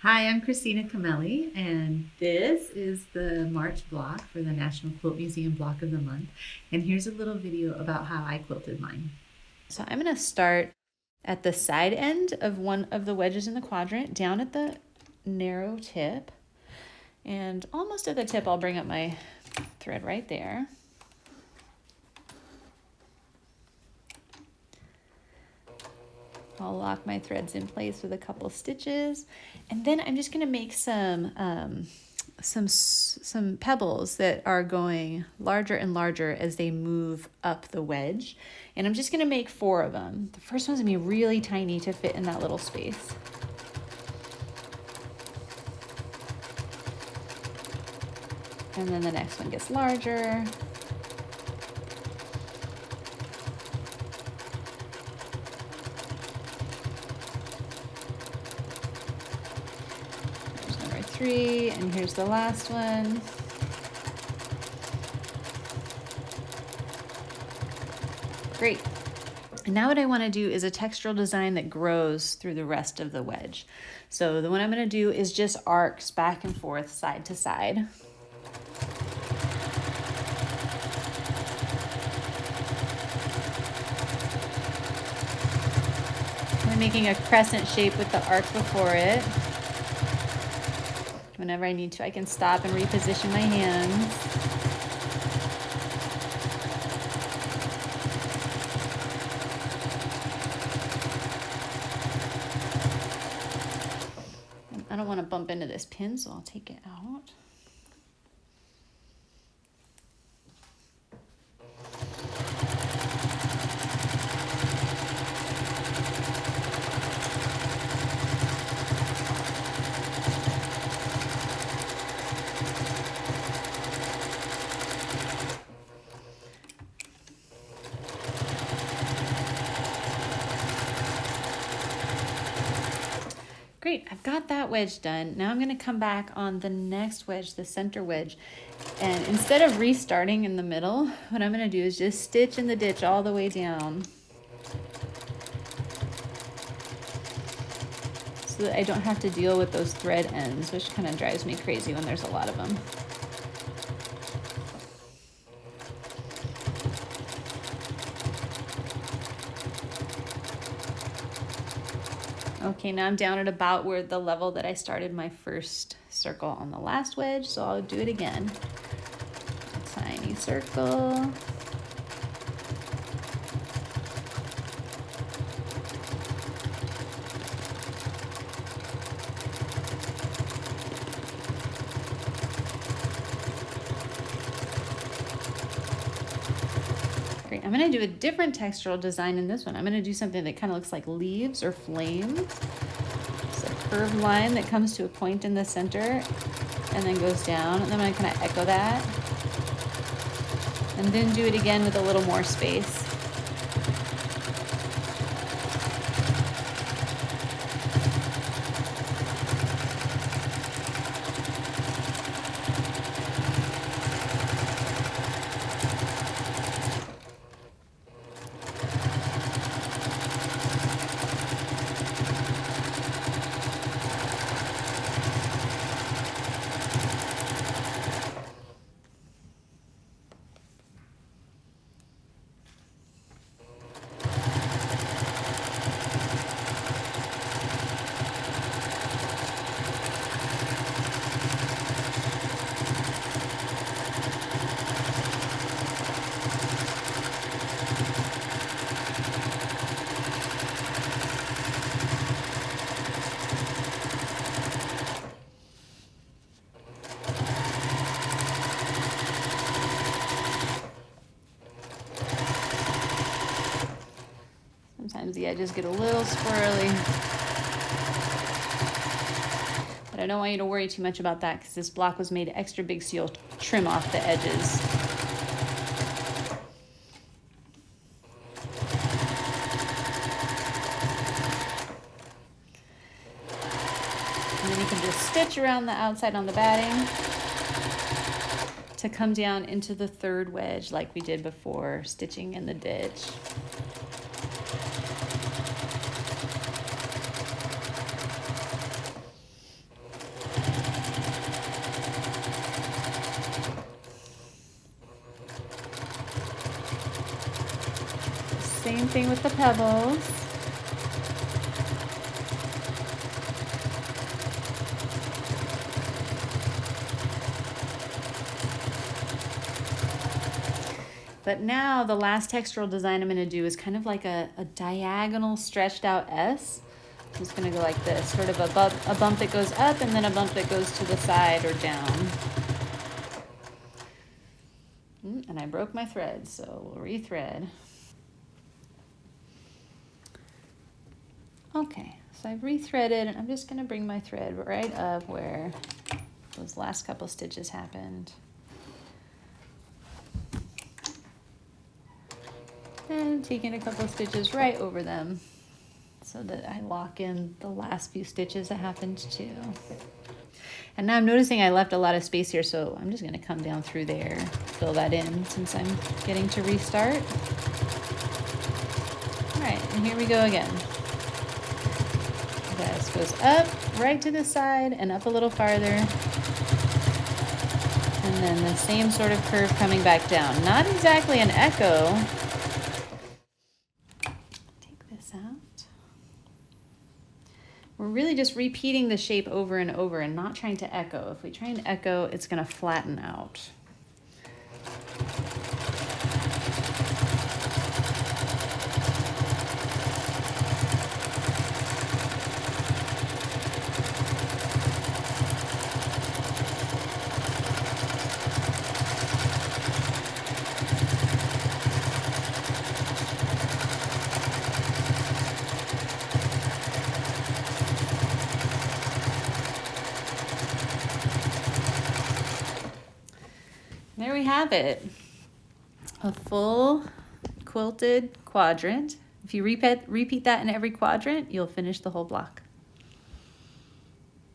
Hi, I'm Christina Camelli, and this is the March block for the National Quilt Museum Block of the Month. And here's a little video about how I quilted mine. So I'm going to start at the side end of one of the wedges in the quadrant, down at the narrow tip. And almost at the tip, I'll bring up my thread right there. I'll lock my threads in place with a couple stitches. And then I'm just going to make some pebbles that are going larger and larger as they move up the wedge. And I'm just going to make 4 of them. The first one's going to be really tiny to fit in that little space. And then the next one gets larger. There's number 3, and here's the last one. Great. And now what I want to do is a textural design that grows through the rest of the wedge. So the one I'm going to do is just arcs back and forth, side to side. I'm making a crescent shape with the arc before it. Whenever I need to, I can stop and reposition my hands. I don't want to bump into this pin, so I'll take it out. Great, I've got that wedge done. Now I'm going to come back on the next wedge, the center wedge. And instead of restarting in the middle, what I'm going to do is just stitch in the ditch all the way down, so that I don't have to deal with those thread ends, which kind of drives me crazy when there's a lot of them. Okay, now I'm down at about where the level that I started my first circle on the last wedge, so I'll do it again. A tiny circle. Great, I'm gonna do a different textural design in this one. I'm gonna do something that kind of looks like leaves or flames. It's a curved line that comes to a point in the center and then goes down, and then I'm gonna kind of echo that. And then do it again with a little more space. Sometimes the edges get a little squirrely. But I don't want you to worry too much about that, because this block was made extra big so you'll trim off the edges. And then you can just stitch around the outside on the batting to come down into the third wedge like we did before, stitching in the ditch. same thing with the pebbles. But now the last textural design I'm going to do is kind of like a diagonal stretched out S. I'm just going to go like this, sort of a bump that goes up and then a bump that goes to the side or down. And I broke my thread, so we'll rethread. Okay, so I've rethreaded, and I'm just going to bring my thread right up where those last couple stitches happened. And taking a couple of stitches right over them so that I lock in the last few stitches that happened too. And now I'm noticing I left a lot of space here, so I'm just going to come down through there, fill that in since I'm getting to restart. All right, and here we go again. This goes up, right to the side, and up a little farther. And then the same sort of curve coming back down. Not exactly an echo. Take this out. We're really just repeating the shape over and over and not trying to echo. If we try and echo, it's going to flatten out. There we have it, a full quilted quadrant. If you repeat that in every quadrant, you'll finish the whole block.